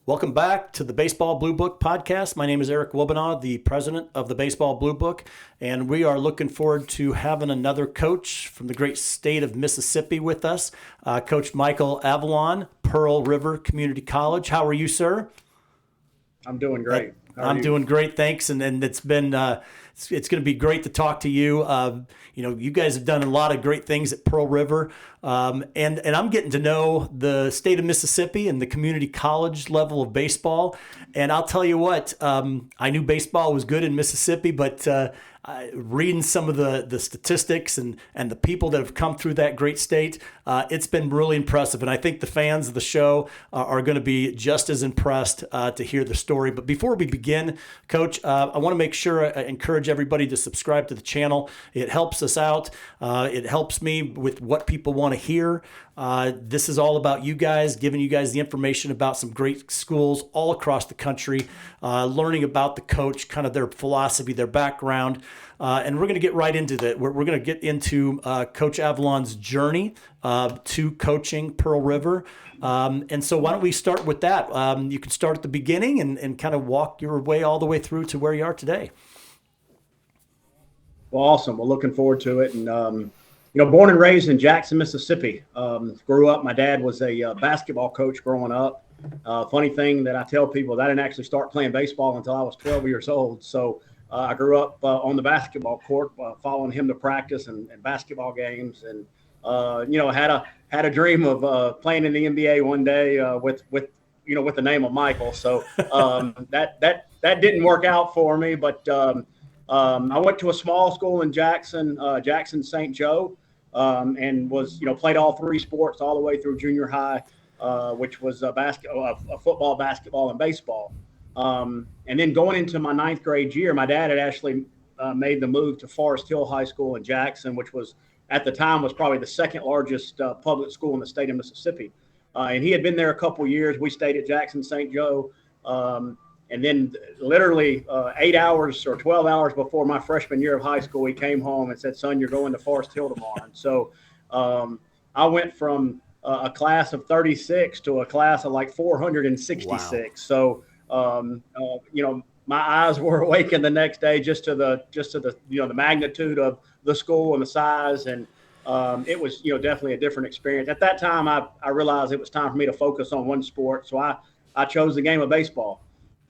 Welcome back to the Baseball Blue Book podcast. My name is Eric Wilbenaw, the president of the Baseball Blue Book, and we are looking forward to having another coach from the great state of Mississippi with us, Coach Michael Avalon, Pearl River Community College. How are you, sir? I'm doing great. I'm doing great, thanks. And it's been it's going to be great to talk to you. You guys have done a lot of great things at Pearl River, and I'm getting to know the state of Mississippi and the community college level of baseball. And I'll tell you what, I knew baseball was good in Mississippi, but reading some of the statistics and the people that have come through that great state, it's been really impressive. And I think the fans of the show are going to be just as impressed to hear the story. But before we begin, Coach, I want to make sure I encourage everybody to subscribe to the channel. It helps us out. It helps me with what people want to hear. This is all about you guys, giving you guys the information about some great schools all across the country, learning about the coach, kind of their philosophy, their background. And we're going to get right into that. We're going to get into Coach Avalon's journey to coaching Pearl River. And so why don't we start with that? You can start at the beginning and kind of walk your way all the way through to where you are today. Well, awesome. Well, looking forward to it. And, born and raised in Jackson, Mississippi. Grew up, my dad was a basketball coach growing up. Funny thing that I tell people, that I didn't actually start playing baseball until I was 12 years old. So I grew up on the basketball court, following him to practice and basketball games. And, had a dream of playing in the NBA one day with the name of Michael. So that didn't work out for me. But I went to a small school in Jackson, St. Joe, and was, played all three sports all the way through junior high, which was football, basketball, and baseball. And then going into my ninth grade year, my dad had actually made the move to Forest Hill High School in Jackson, which was at the time was probably the second largest public school in the state of Mississippi. And he had been there a couple years. We stayed at Jackson St. Joe. And then literally 8 hours or 12 hours before my freshman year of high school, he came home and said, "Son, you're going to Forest Hill tomorrow." And so I went from a class of 36 to a class of like 466. Wow. So, my eyes were awakened the next day just to the the magnitude of the school and the size. And it was, definitely a different experience. At that time, I realized it was time for me to focus on one sport. So I chose the game of baseball.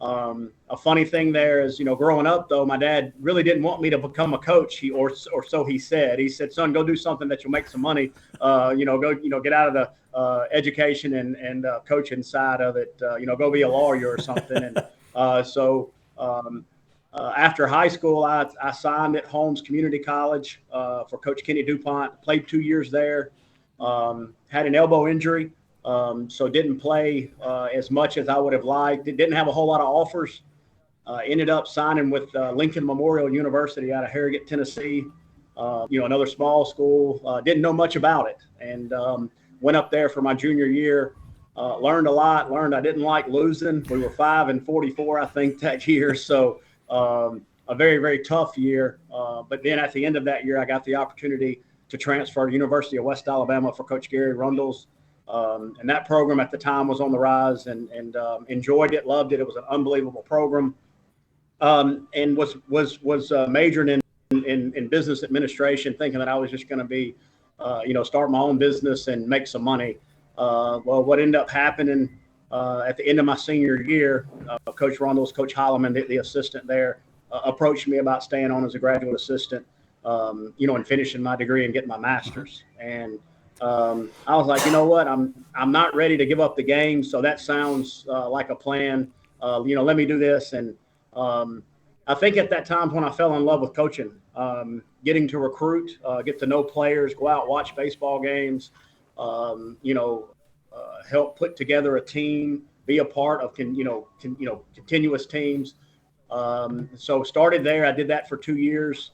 A funny thing there is, growing up, though, my dad really didn't want me to become a coach. Or so he said. He said, "Son, go do something that you'll make some money. Go, get out of the education and coaching side of it. Go be a lawyer or something." And so after high school, I signed at Holmes Community College for Coach Kenny DuPont. Played 2 years there. Had an elbow injury. So didn't play as much as I would have liked. Didn't have a whole lot of offers. Ended up signing with Lincoln Memorial University out of Harrogate, Tennessee. Another small school. Didn't know much about it, and went up there for my junior year. Learned a lot. Learned I didn't like losing. We were 5-44, I think, that year. So a very, very tough year. But then at the end of that year, I got the opportunity to transfer to University of West Alabama for Coach Gary Rundles. And that program at the time was on the rise, and enjoyed it, loved it. It was an unbelievable program, and was majoring in business administration, thinking that I was just going to be, start my own business and make some money. Well, what ended up happening at the end of my senior year, Coach Rundles, Coach Holloman, the assistant there, approached me about staying on as a graduate assistant, and finishing my degree and getting my master's. And I was like, you know what, I'm not ready to give up the game. So that sounds like a plan. Let me do this. And I think at that time when I fell in love with coaching, getting to recruit, get to know players, go out, watch baseball games, help put together a team, be a part of, continuous teams. So started there. I did that for 2 years.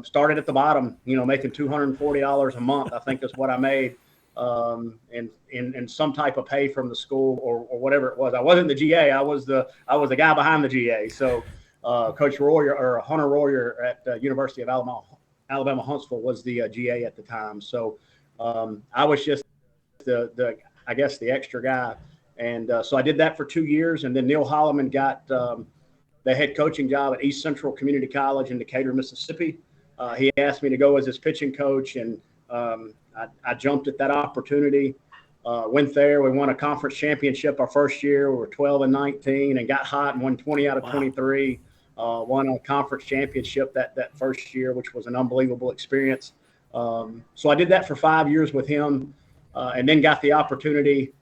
Started at the bottom, making $240 a month, I think is what I made, and some type of pay from the school or whatever it was. I wasn't the GA. I was the guy behind the GA. So Coach Royer, or Hunter Royer at the University of Alabama Huntsville, was the GA at the time. So I was just the extra guy. And so I did that for 2 years. And then Neil Holloman got the head coaching job at East Central Community College in Decatur, Mississippi. He asked me to go as his pitching coach, and I jumped at that opportunity. Went there. We won a conference championship our first year. We were 12-19 and got hot and won 20 out of 23. Won a conference championship that first year, which was an unbelievable experience. So I did that for 5 years with him, and then got the opportunity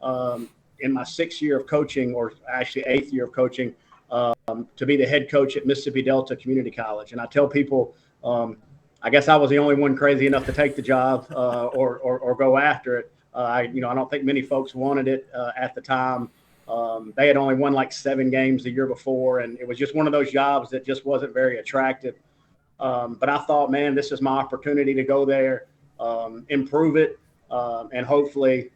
in my 6th year of coaching, or actually 8th year of coaching, to be the head coach at Mississippi Delta Community College. And I tell people, I guess I was the only one crazy enough to take the job or go after it. I don't think many folks wanted it at the time. They had only won like 7 games the year before, and it was just one of those jobs that just wasn't very attractive. But I thought, man, this is my opportunity to go there, improve it, and hopefully,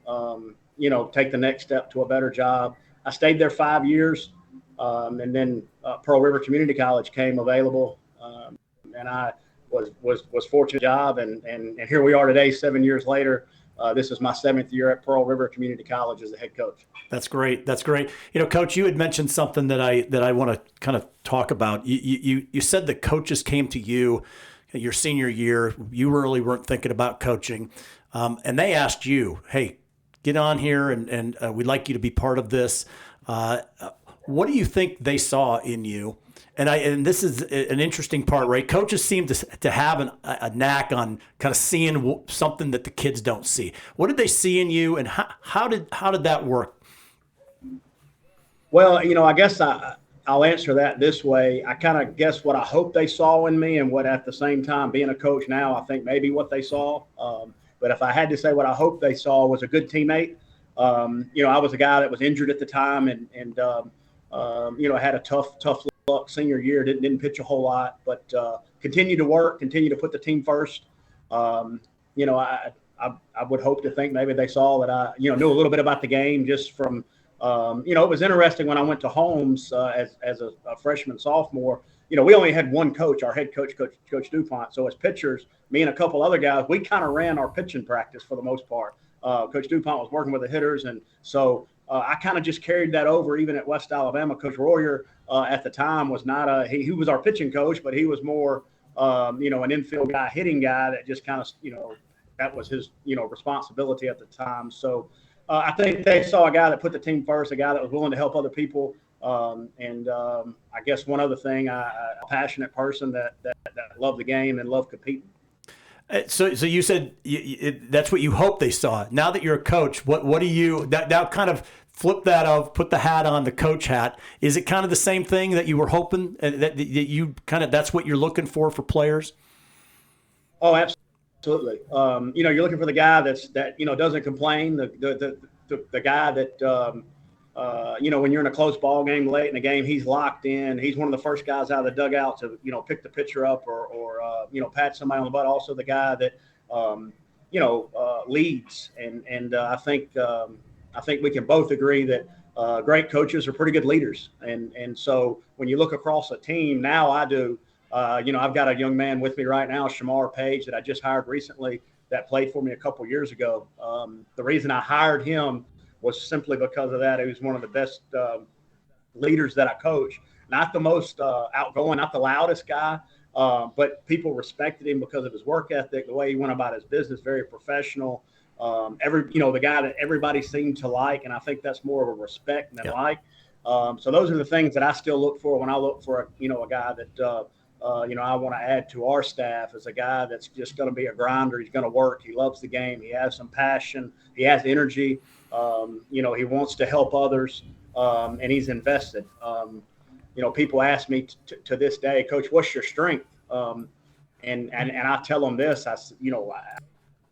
take the next step to a better job. I stayed there 5 years, and then Pearl River Community College came available, and I was fortunate job, and here we are today, 7 years later. This is my 7th year at Pearl River Community College as the head coach. That's great. That's great. Coach, you had mentioned something that I want to kind of talk about. You said that coaches came to you your senior year. You really weren't thinking about coaching, and they asked you, "Hey, get on here, and we'd like you to be part of this." What do you think they saw in you? And this is an interesting part, right? Coaches seem to have a knack on kind of seeing something that the kids don't see. What did they see in you, and how did that work? Well, I guess I'll answer that this way. I kind of guess what I hope they saw in me, and what at the same time, being a coach now, I think maybe what they saw. But if I had to say what I hope they saw was a good teammate. I was a guy that was injured at the time, and had a tough luck senior year. Didn't pitch a whole lot, but continued to work, continued to put the team first. I would hope to think maybe they saw that I knew a little bit about the game just from it was interesting when I went to Holmes as a freshman, sophomore. We only had one coach, our head coach, Coach DuPont. So as pitchers, me and a couple other guys, we kind of ran our pitching practice for the most part. Coach DuPont was working with the hitters, and so I kind of just carried that over even at West Alabama. Coach Royer at the time was not he was our pitching coach, but he was more an infield guy, hitting guy that just kind of that was his responsibility at the time. So I think they saw a guy that put the team first, a guy that was willing to help other people, and I guess one other thing, a passionate person that loved the game and loved competing. So you said that's what you hope they saw. Now that you're a coach, what do you now kind of flip that of put the hat on, the coach hat? Is it kind of the same thing that you were hoping that you kind of that's what you're looking for players? Oh, absolutely. You're looking for the guy that doesn't complain, the guy that when you're in a close ball game late in the game, he's locked in. He's one of the first guys out of the dugout to pick the pitcher up or pat somebody on the butt. Also the guy that leads, and I think we can both agree that great coaches are pretty good leaders. And so when you look across a team, now I do. I've got a young man with me right now, Shamar Page, that I just hired recently that played for me a couple years ago. The reason I hired him was simply because of that. He was one of the best leaders that I coach. Not the most outgoing, not the loudest guy, but people respected him because of his work ethic, the way he went about his business, very professional. The guy that everybody seemed to like, and I think that's more of a respect than like. So those are the things that I still look for when I look for a guy that I want to add to our staff, is a guy that's just going to be a grinder. He's going to work. He loves the game. He has some passion. He has energy. He wants to help others, and he's invested. People ask me to this day, Coach, what's your strength? And I tell them this,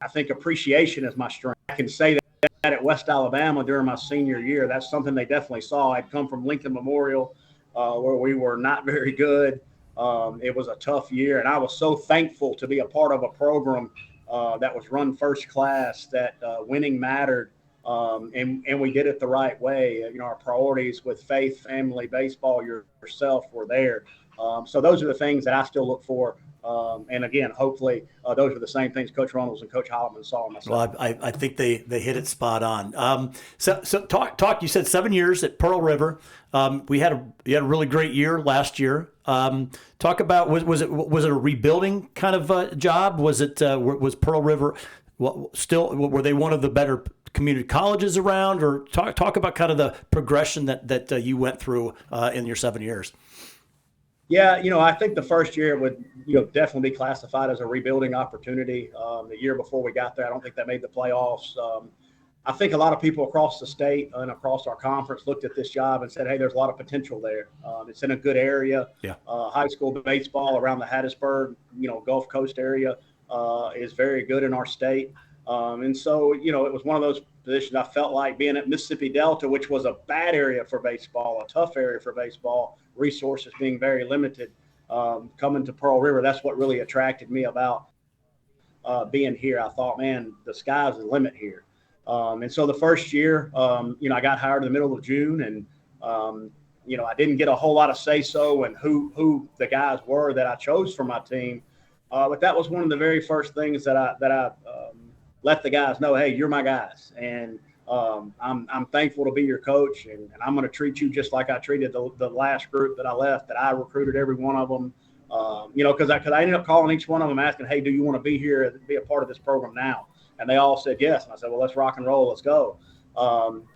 I think appreciation is my strength. I can say that at West Alabama during my senior year. That's something they definitely saw. I'd come from Lincoln Memorial, where we were not very good. It was a tough year, and I was so thankful to be a part of a program that was run first class, that winning mattered, and we did it the right way. Our priorities with faith, family, baseball, yourself were there. So those are the things that I still look for. And again, hopefully those are the same things Coach Ronalds and Coach Holloman saw in myself. Well, I think they hit it spot on. So talk. You said 7 years at Pearl River. You had a really great year last year. Talk about was it a rebuilding kind of job? Was Pearl River still, were they one of the better community colleges around? Or talk about kind of the progression that you went through in your 7 years. Yeah, I think the first year would, definitely be classified as a rebuilding opportunity. The year before we got there, I don't think that made the playoffs. I think a lot of people across the state and across our conference looked at this job and said, hey, there's a lot of potential there. It's in a good area. Yeah. High school baseball around the Hattiesburg, Gulf Coast area is very good in our state. And so, it was one of those positions I felt like being at Mississippi Delta, which was a bad area for baseball, a tough area for baseball, resources being very limited. Coming to Pearl River, that's what really attracted me about being here. I thought, man, the sky's the limit here. And so the first year, I got hired in the middle of June, and I didn't get a whole lot of say-so and who the guys were that I chose for my team. But that was one of the very first things that I let the guys know, hey, you're my guys, and I'm thankful to be your coach, and I'm going to treat you just like I treated the last group that I left, that I recruited every one of them, because I ended up calling each one of them asking, hey, do you want to be here and be a part of this program now? And they all said yes. And I said, well, let's rock and roll. Let's go.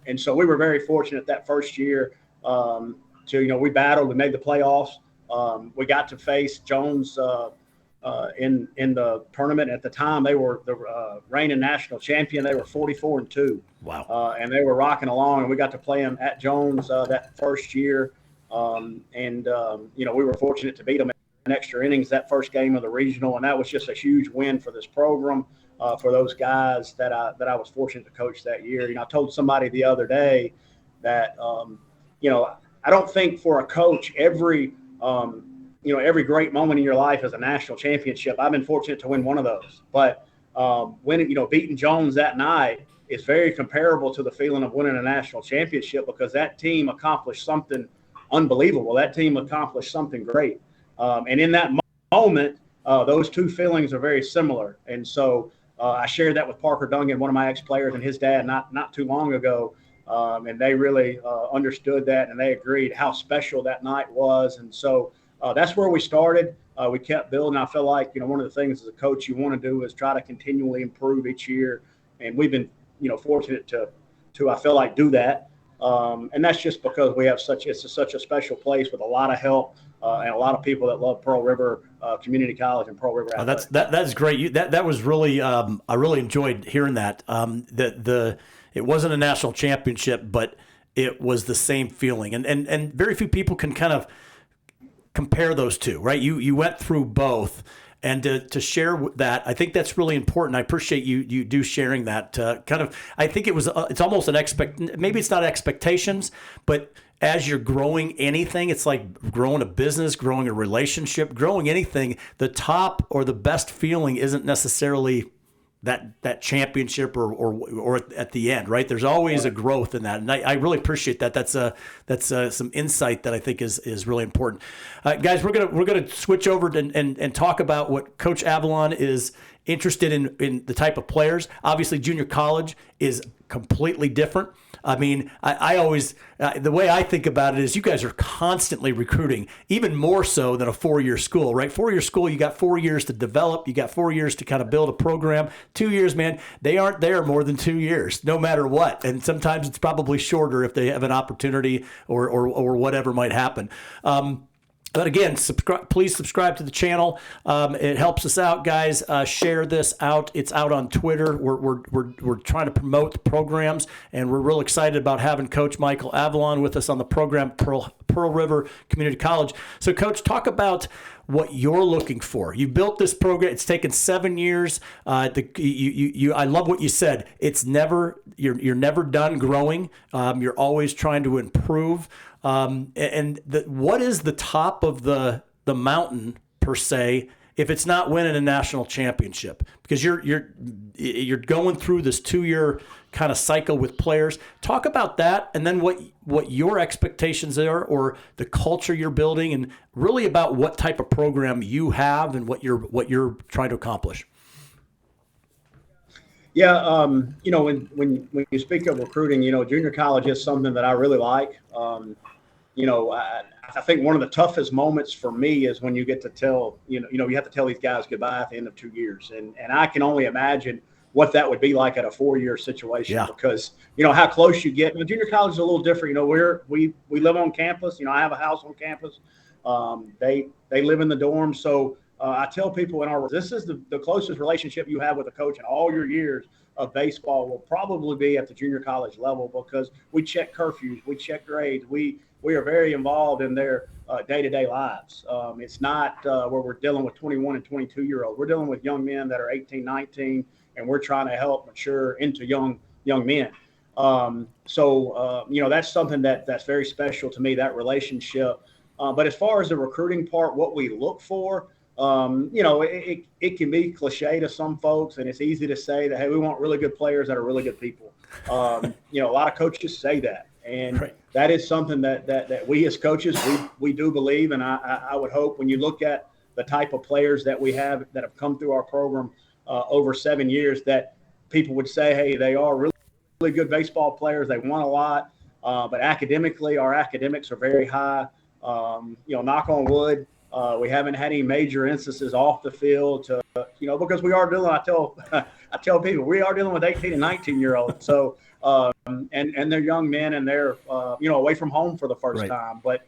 And so we were very fortunate that first year we battled. We made the playoffs. We got to face Jones in the tournament. At the time, they were the reigning national champion. They were 44-2. Wow. And they were rocking along, and we got to play them at Jones that first year. We were fortunate to beat them in extra innings that first game of the regional, and that was just a huge win for this program, for those guys that I was fortunate to coach that year. I told somebody the other day that I don't think for a coach every great moment in your life is a national championship. I've been fortunate to win one of those, but beating Jones that night is very comparable to the feeling of winning a national championship, because that team accomplished something unbelievable. That team accomplished something great. And in that moment, those two feelings are very similar. And so I shared that with Parker Dungan, one of my ex-players, and his dad not too long ago. And they really understood that, and they agreed how special that night was. And so that's where we started. We kept building. I feel like, one of the things as a coach you want to do is try to continually improve each year. And we've been, fortunate to I feel like do that. And that's just because we have such a special place with a lot of help and a lot of people that love Pearl River Community College and Pearl River. That's great. That was really I really enjoyed hearing that. It wasn't a national championship, but it was the same feeling, and very few people can kind of compare those two, right? You went through both. And to share that, I think that's really important. I appreciate you sharing that. I think it's almost maybe it's not expectations, but as you're growing anything, it's like growing a business, growing a relationship, growing anything. The top or the best feeling isn't necessarily that championship or at the end, right? There's always a growth in that, and I really appreciate that. That's some insight that I think is really important. Guys, we're gonna switch over and talk about what Coach Avalon is interested in, the type of players. Obviously, junior college is completely different. I mean, I always, the way I think about it is you guys are constantly recruiting, even more so than a 4-year school, right? 4-year school, you got 4 years to develop. You got 4 years to kind of build a program. 2 years, man, they aren't there more than 2 years, no matter what. And sometimes it's probably shorter if they have an opportunity or whatever might happen. But again, please subscribe to the channel. It helps us out, guys. Share this out. It's out on Twitter. We're trying to promote the programs, and we're real excited about having Coach Michael Avalon with us on the program, Pearl River Community College. So, Coach, talk about what you're looking for. You built this program. It's taken 7 years. I love what you said. It's never you're never done growing. You're always trying to improve. What is the top of the mountain per se if it's not winning a national championship? Because you're going through this 2-year kind of cycle with players. Talk about that, and then what your expectations are, or the culture you're building, and really about what type of program you have and what you're trying to accomplish. Yeah, when you speak of recruiting, junior college is something that I really like. I think one of the toughest moments for me is when you get to tell, you have to tell these guys goodbye at the end of 2 years. And I can only imagine what that would be like at a 4-year situation, because, how close you get. Junior college is a little different. We live on campus. I have a house on campus. They live in the dorm. So I tell people this is the closest relationship you have with a coach in all your years of baseball will probably be at the junior college level, because we check curfews, we check grades, we are very involved in their day-to-day lives. It's not where we're dealing with 21 and 22-year-olds. We're dealing with young men that are 18, 19, and we're trying to help mature into young men. That's something that's very special to me, that relationship. But as far as the recruiting part, what we look for, it can be cliche to some folks, and it's easy to say that, hey, we want really good players that are really good people. A lot of coaches say that. And that is something that we as coaches, we do believe. And I would hope when you look at the type of players that we have that have come through our program over 7 years, that people would say, hey, they are really, really good baseball players. They won a lot. But academically, our academics are very high. Knock on wood, we haven't had any major instances off the field because we are dealing, I tell people, we are dealing with 18 and 19-year-olds. So, and they're young men, and they're, away from home for the first time. But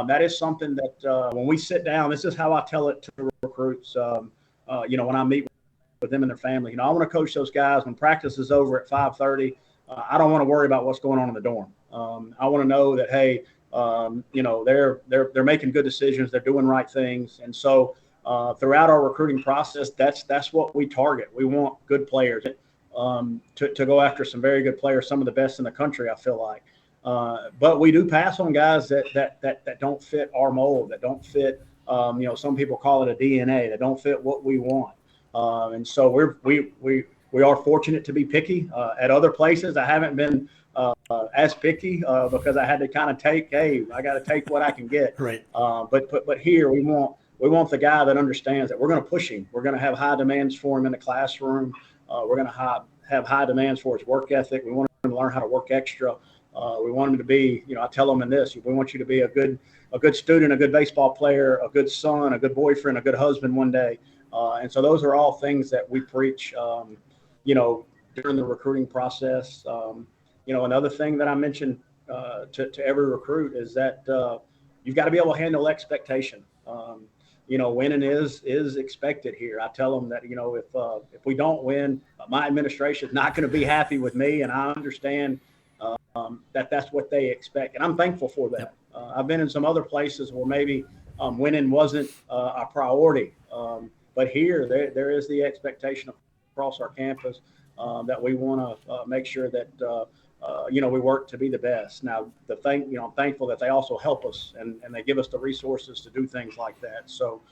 that is something that when we sit down, this is how I tell it to recruits, when I meet with them and their family. I want to coach those guys when practice is over at 5:30. I don't want to worry about what's going on in the dorm. I want to know that, hey, they're making good decisions. They're doing right things. And so throughout our recruiting process, that's what we target. We want good players to go after some very good players, some of the best in the country, I feel like. But we do pass on guys that don't fit our mold, that don't fit, some people call it a DNA, that don't fit what we want. And so we are fortunate to be picky. At other places, I haven't been as picky because I had to kind of I got to take what I can get. Right. But here we want the guy that understands that we're going to push him. We're going to have high demands for him in the classroom. We're going to have high demands for his work ethic. We want him to learn how to work extra. We want him to be, I tell them in this, we want you to be a good student, a good baseball player, a good son, a good boyfriend, a good husband one day. And so those are all things that we preach, during the recruiting process. Another thing that I mentioned to every recruit is that you've got to be able to handle expectation. Winning is expected here. I tell them that, if we don't win, my administration is not going to be happy with me, and I understand that's what they expect, and I'm thankful for that. I've been in some other places where maybe winning wasn't a priority, but here there is the expectation across our campus that we want to make sure that we work to be the best. Now, I'm thankful that they also help us and they give us the resources to do things like that. So,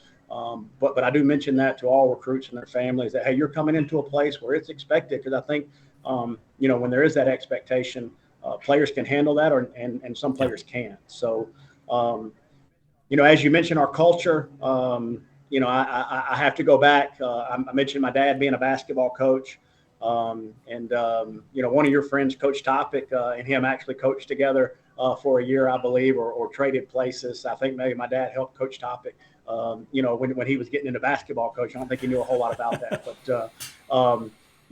but I do mention that to all recruits and their families that, hey, you're coming into a place where it's expected, because I think, when there is that expectation, players can handle that, and some players can't. So, as you mentioned, our culture, I have to go back. I mentioned my dad being a basketball coach. One of your friends, Coach Topic, and him actually coached together for a year, I believe, or traded places. I think maybe my dad helped Coach Topic, when he was getting into basketball coaching. I don't think he knew a whole lot about that. But,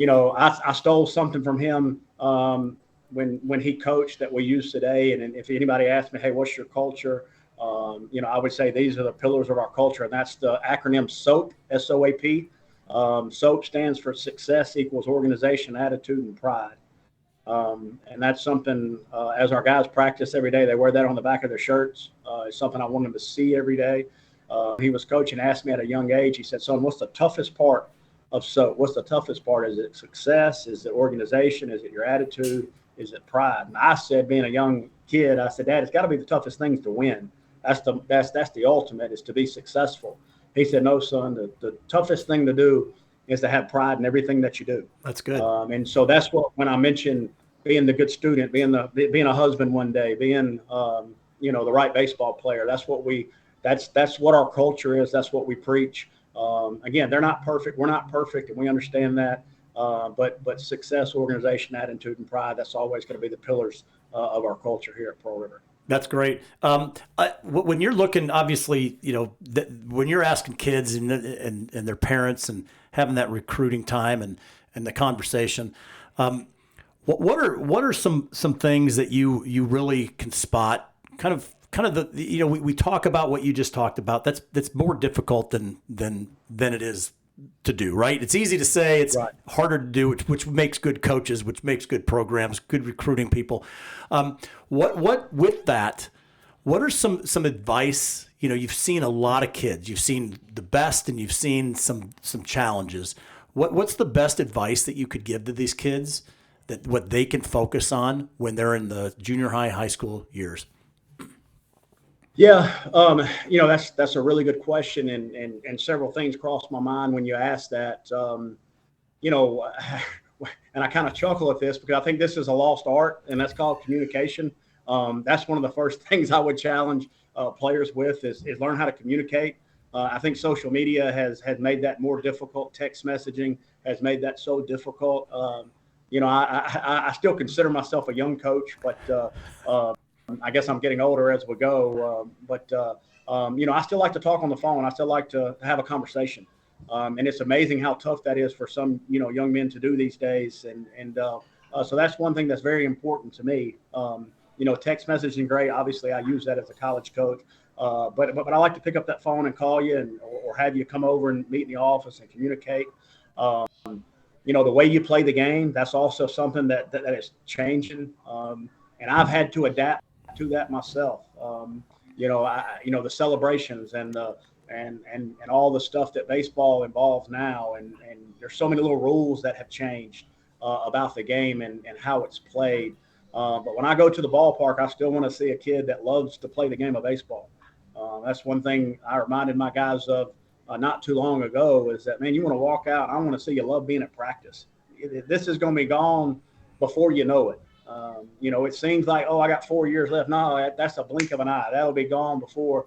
I stole something from him when he coached that we use today. And if anybody asks me, hey, what's your culture? I would say these are the pillars of our culture, and that's the acronym SOAP, SOAP. SOAP stands for success equals organization, attitude, and pride. And that's something, as our guys practice every day, they wear that on the back of their shirts. It's something I want them to see every day. He was coaching, asked me at a young age, he said, son, what's the toughest part of SOAP? What's the toughest part? Is it success? Is it organization? Is it your attitude? Is it pride? And I said, being a young kid, I said, Dad, it's got to be the toughest things to win. That's the ultimate, is to be successful. He said, no, son, the toughest thing to do is to have pride in everything that you do. That's good. And so that's what, when I mentioned being the good student, being a husband one day, being, the right baseball player, that's what our culture is. That's what we preach. Again, they're not perfect. We're not perfect, and we understand that. But success, organization, attitude, and pride, that's always going to be the pillars of our culture here at Pearl River. That's great. When you're looking, obviously, when you're asking kids and their parents and having that recruiting time and the conversation, what are some things that you really can spot? Kind of we talk about what you just talked about. That's more difficult than it is to do, right? It's easy to say, it's right. Harder to do, which makes good coaches, which makes good programs, good recruiting people. What with that, what are some advice? You've seen a lot of kids, you've seen the best, and you've seen some challenges. What's the best advice that you could give to these kids, that what they can focus on when they're in the junior high school years? Yeah, that's a really good question, and several things crossed my mind when you asked that. And I kind of chuckle at this because I think this is a lost art, and that's called communication. That's one of the first things I would challenge players with is learn how to communicate. I think social media has made that more difficult. Text messaging has made that so difficult. I still consider myself a young coach, but I guess I'm getting older as we go, I still like to talk on the phone. I still like to have a conversation, and it's amazing how tough that is for some young men to do these days. So that's one thing that's very important to me. Text messaging, great. Obviously, I use that as a college coach, but I like to pick up that phone and call you, or have you come over and meet in the office and communicate. The way you play the game, that's also something that is changing, and I've had to adapt to that myself. The celebrations and all the stuff that baseball involves now, and there's so many little rules that have changed about the game and how it's played. But when I go to the ballpark, I still want to see a kid that loves to play the game of baseball. That's one thing I reminded my guys of not too long ago, is that, man, you want to walk out, I want to see you love being at practice. This is going to be gone before you know it. It seems like, I got 4 years left. No, that's a blink of an eye. That'll be gone before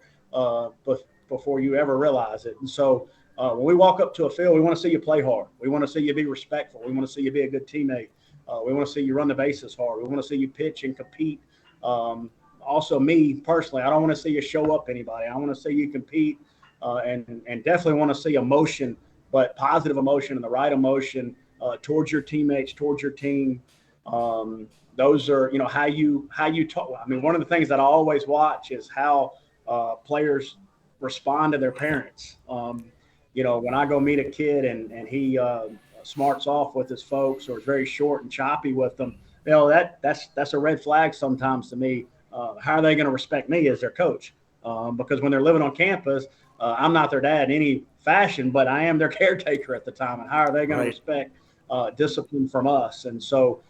you ever realize it. And so when we walk up to a field, we want to see you play hard. We want to see you be respectful. We want to see you be a good teammate. We want to see you run the bases hard. We want to see you pitch and compete. Also, me personally, I don't want to see you show up anybody. I want to see you compete, and definitely want to see emotion, but positive emotion and the right emotion towards your teammates, towards your team. Those are, how you talk. I mean, one of the things that I always watch is how players respond to their parents. When I go meet a kid and he smarts off with his folks, or is very short and choppy with them, that's a red flag sometimes to me. How are they going to respect me as their coach? Because when they're living on campus, I'm not their dad in any fashion, but I am their caretaker at the time. And how are they going to respect discipline from us? And so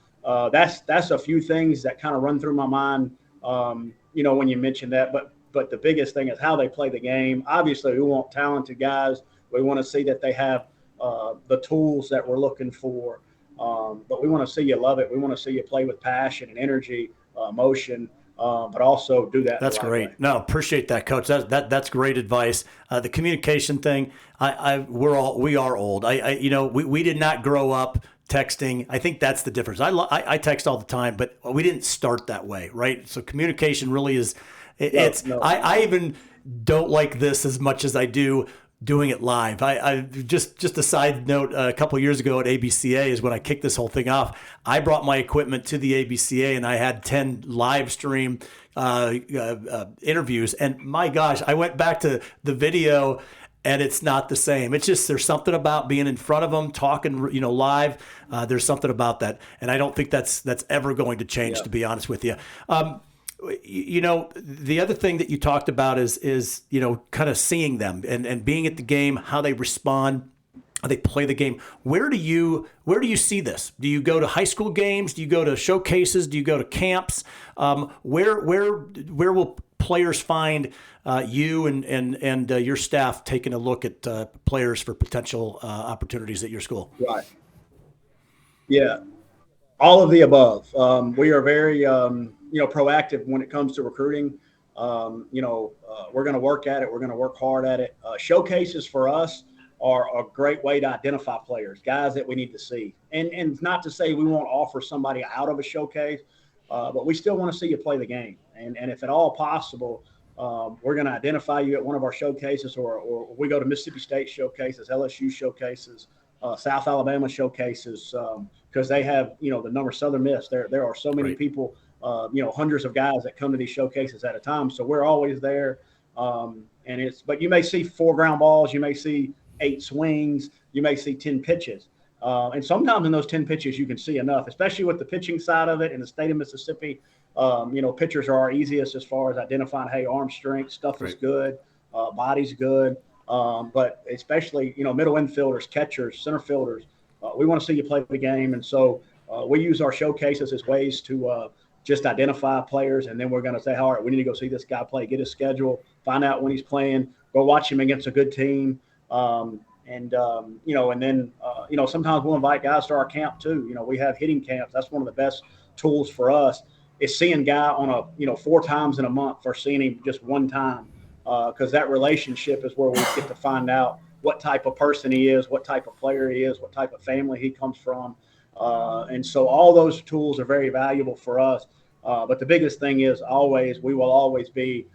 that's a few things that kind of run through my mind, when you mention that. But the biggest thing is how they play the game. Obviously, we want talented guys. We want to see that they have the tools that we're looking for. But we want to see you love it. We want to see you play with passion and energy, emotion, but also do that. That's great. Way. No, appreciate that, Coach. That's great advice. The communication thing, we are old. We did not grow up texting. I think that's the difference. I text all the time, but we didn't start that way, right? So communication really is. I even don't like this as much as I do doing it live. I just a side note, a couple of years ago at ABCA is when I kicked this whole thing off. I brought my equipment to the ABCA and I had 10 live stream interviews. And my gosh, I went back to the video and it's not the same. It's just, there's something about being in front of them, talking, live. There's something about that. And I don't think that's ever going to change, to be honest with you. The other thing that you talked about is kind of seeing them and being at the game, how they respond, how they play the game. Where do you see this? Do you go to high school games? Do you go to showcases? Do you go to camps? Where will players find you and your staff taking a look at players for potential opportunities at your school? Right. Yeah. All of the above. We are very, proactive when it comes to recruiting. We're going to work at it. We're going to work hard at it. Showcases for us are a great way to identify players, guys that we need to see. And not to say we won't offer somebody out of a showcase, but we still want to see you play the game. And if at all possible, we're going to identify you at one of our showcases, or we go to Mississippi State showcases, LSU showcases, South Alabama showcases, because they have, the number Southern Miss. There are so many people, hundreds of guys that come to these showcases at a time. So we're always there. But you may see 4 ground balls, you may see 8 swings, you may see 10 pitches. And sometimes in those 10 pitches, you can see enough, especially with the pitching side of it in the state of Mississippi. Pitchers are our easiest as far as identifying, hey, arm strength, stuff is good, body's good. But especially, middle infielders, catchers, center fielders, we want to see you play the game. And so we use our showcases as ways to just identify players. And then we're going to say, all right, we need to go see this guy play, get his schedule, find out when he's playing, go watch him against a good team. And then sometimes we'll invite guys to our camp too. We have hitting camps. That's one of the best tools for us, is seeing guy on 4 times in a month or seeing him just one time. Because that relationship is where we get to find out what type of person he is, what type of player he is, what type of family he comes from. And so all those tools are very valuable for us. But the biggest thing is we will always be,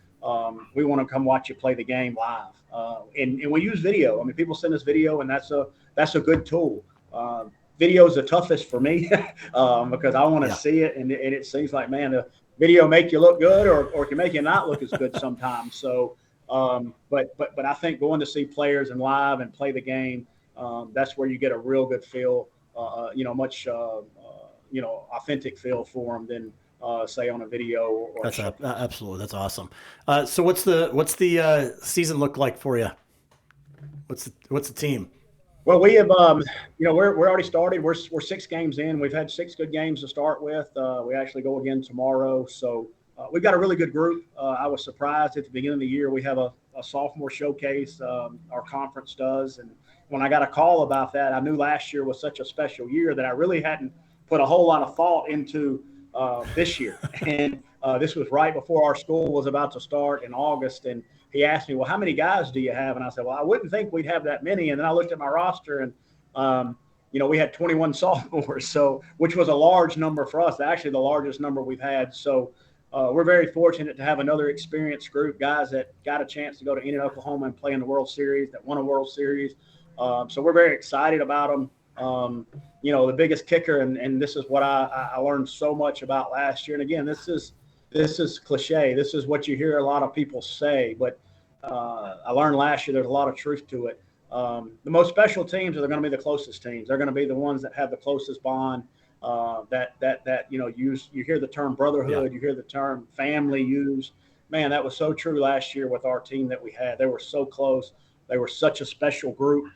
we want to come watch you play the game live. And we use video. I mean, people send us video, and that's a good tool. Video is the toughest for me because I want to see it. And it seems like, man, the video make you look good or can make you not look as good sometimes. So, but I think going to see players and live and play the game, that's where you get a real good feel, much authentic feel for them than say on a video. Or absolutely, that's awesome. So what's the season look like for you? What's the team? Well, we have, we're already started. We're 6 games in. We've had 6 good games to start with. We actually go again tomorrow. So we've got a really good group. I was surprised at the beginning of the year. We have a sophomore showcase. Our conference does. And when I got a call about that, I knew last year was such a special year that I really hadn't put a whole lot of thought into this year. And this was right before our school was about to start in August. And he asked me, well, how many guys do you have? And I said, well, I wouldn't think we'd have that many. And then I looked at my roster and, we had 21 sophomores, which was a large number for us, actually the largest number we've had. So we're very fortunate to have another experienced group, guys that got a chance to go to Indiana, Oklahoma and play in the World Series, that won a World Series. So we're very excited about them. The biggest kicker, and this is what I learned so much about last year. And again, this is cliche. This is what you hear a lot of people say, but I learned last year there's a lot of truth to it. The most special teams are going to be the closest teams. They're going to be the ones that have the closest bond. You hear the term brotherhood, you hear the term family used. Man, that was so true last year with our team that we had. They were so close. They were such a special group.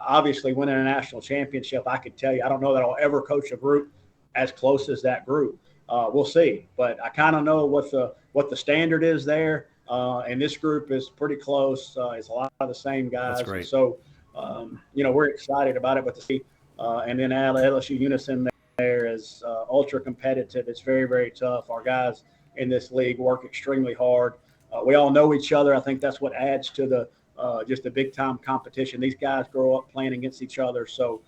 Obviously, winning a national championship, I could tell you, I don't know that I'll ever coach a group as close as that group. We'll see, but I kind of know what the standard is there. And this group is pretty close. It's a lot of the same guys. That's great. So, we're excited about it. But to see, and then add LSU Unison there is ultra competitive. It's very, very tough. Our guys in this league work extremely hard. We all know each other. I think that's what adds to the just a big time competition. These guys grow up playing against each other. So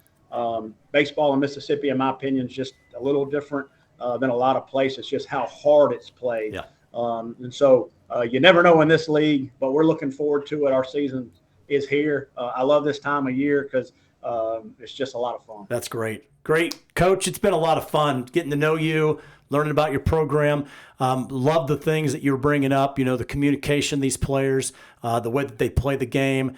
baseball in Mississippi, in my opinion, is just a little different than a lot of places, just how hard it's played. Yeah. And so you never know in this league, but we're looking forward to it. Our season is here. I love this time of year because it's just a lot of fun. That's great. Great, Coach. It's been a lot of fun getting to know you, learning about your program. Love the things that you're bringing up, the communication, these players, the way that they play the game,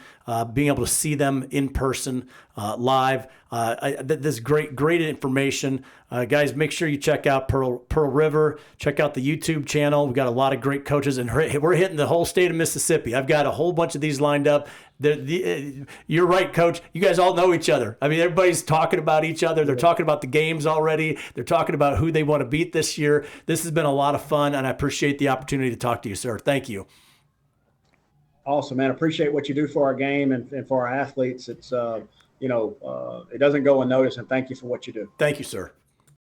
being able to see them in person, live. This is great information. Guys, make sure you check out Pearl River. Check out the YouTube channel. We've got a lot of great coaches, and we're hitting the whole state of Mississippi. I've got a whole bunch of these lined up. You're right, Coach. You guys all know each other. I mean, everybody's talking about each other. They're talking about the games already. They're talking about who they want to beat this year. This has been a lot of fun, and I appreciate the opportunity to talk to you, sir. Thank you. Awesome, man. Appreciate what you do for our game and for our athletes. It's, it doesn't go unnoticed, and thank you for what you do. Thank you, sir.